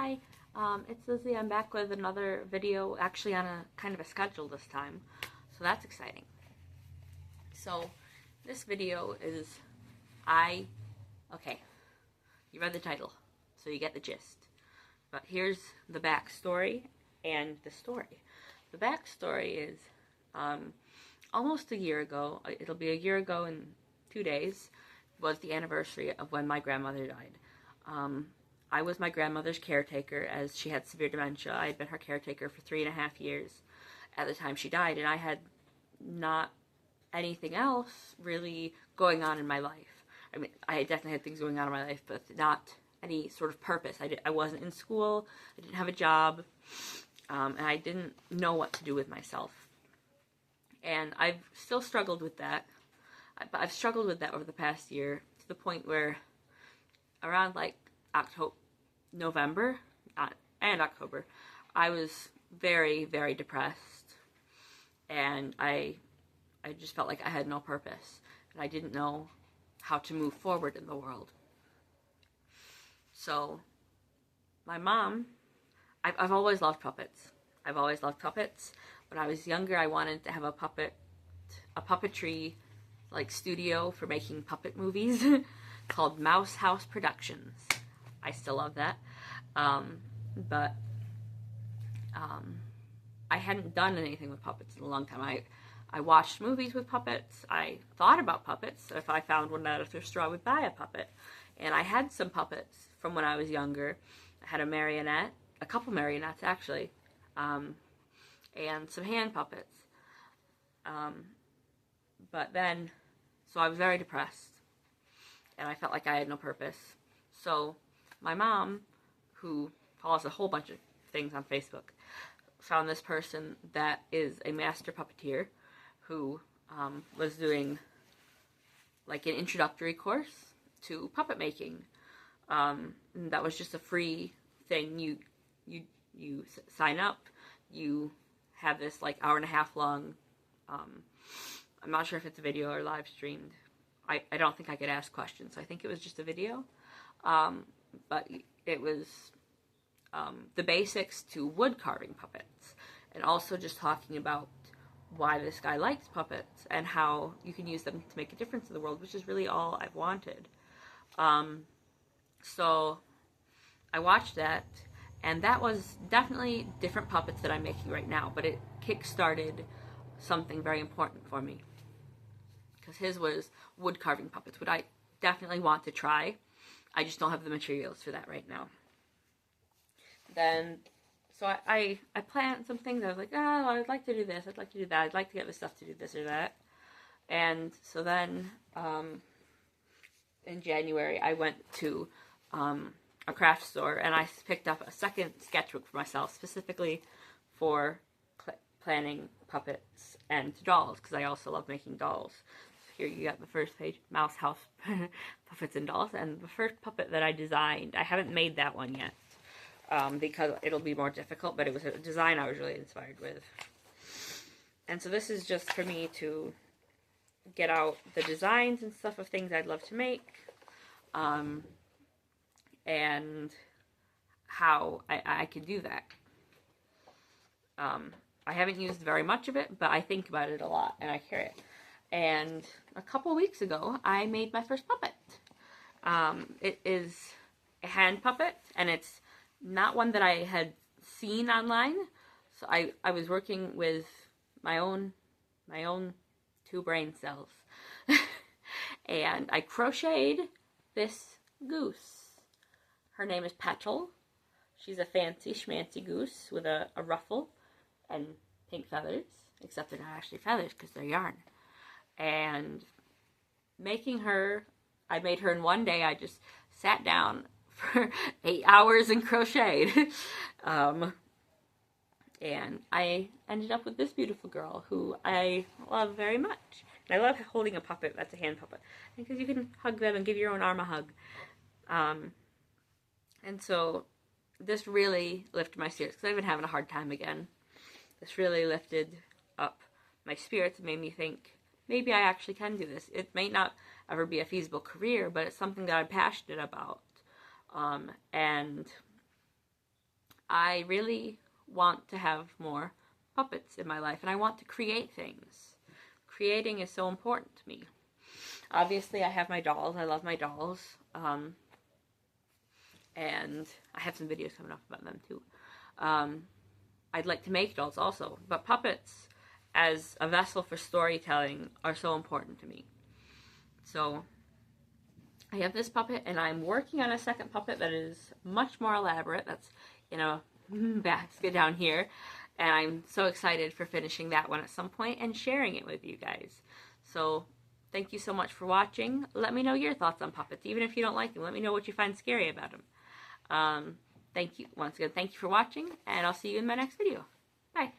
Hi, it's Lizzie. I'm back with another video, actually on a kind of a schedule this time, so that's exciting. So this video is, okay, you read the title, so you get the gist. But here's the backstory and the story. The backstory is, almost a year ago, it'll be a year ago in 2 days, was the anniversary of when my grandmother died. I was my grandmother's caretaker as she had severe dementia. I had been her caretaker for 3.5 years at the time she died, and I had not anything else really going on in my life. I mean, I definitely had things going on in my life, but not any sort of purpose. I wasn't in school, I didn't have a job, and I didn't know what to do with myself. And I've still struggled with that. I've struggled with that over the past year to the point where around like November and October, I was very, very depressed, and I just felt like I had no purpose, and I didn't know how to move forward in the world. So my mom, I've always loved puppets. I've always loved puppets. When I was younger, I wanted to have a puppetry like studio for making puppet movies called Mouse House Productions. I still love that. But I hadn't done anything with puppets in a long time. I watched movies with puppets. I thought about puppets. If I found one at a thrift store, I would buy a puppet. And I had some puppets from when I was younger. I had a marionette, a couple marionettes actually, and some hand puppets. But then, so I was very depressed, and I felt like I had no purpose. So my mom, who follows a whole bunch of things on Facebook, found this person that is a master puppeteer who was doing like an introductory course to puppet making. And that was just a free thing. You sign up, you have this like 1.5 hour long, I'm not sure if it's a video or live streamed. I don't think I could ask questions, so I think it was just a video. But it was the basics to wood carving puppets, and also just talking about why this guy likes puppets and how you can use them to make a difference in the world, which is really all I've wanted. So I watched that, and that was definitely different puppets that I'm making right now, but it kick-started something very important for me, because his was wood carving puppets, which I definitely want to try. I just don't have the materials for that right now. Then, so I planned some things. I was like, oh, I'd like to do this, I'd like to do that, I'd like to get this stuff to do this or that. And so then, in January, I went to a craft store, and I picked up a second sketchbook for myself, specifically for planning puppets and dolls, because I also love making dolls. So here you got the first page, Mouse House Puppets and Dolls, and the first puppet that I designed, I haven't made that one yet, because it'll be more difficult, but it was a design I was really inspired with. And so this is just for me to get out the designs and stuff of things I'd love to make, and how I can do that. I haven't used very much of it, but I think about it a lot, and I carry it. And a couple weeks ago, I made my first puppet. It is a hand puppet, and it's not one that I had seen online. So I was working with my own 2 brain cells. And I crocheted this goose. Her name is Petal. She's a fancy schmancy goose with a ruffle and pink feathers, except they're not actually feathers because they're yarn. And making her, I made her in one day. I just sat down for 8 hours and crocheted. And I ended up with this beautiful girl who I love very much. And I love holding a puppet that's a hand puppet, because you can hug them and give your own arm a hug. And so this really lifted my spirits, because I've been having a hard time again. This really lifted up my spirits and made me think, maybe I actually can do this. It may not ever be a feasible career, but it's something that I'm passionate about. And I really want to have more puppets in my life, and I want to create things. Creating is so important to me. Obviously, I have my dolls. I love my dolls. And I have some videos coming up about them too. I'd like to make dolls also, but puppets as a vessel for storytelling are so important to me. So I have this puppet, and I'm working on a second puppet that is much more elaborate. That's in a basket down here, and I'm so excited for finishing that one at some point and sharing it with you guys. So thank you so much for watching. Let me know your thoughts on puppets, even if you don't like them. Let me know what you find scary about them. Thank you once again. Thank you for watching, and I'll see you in my next video. Bye.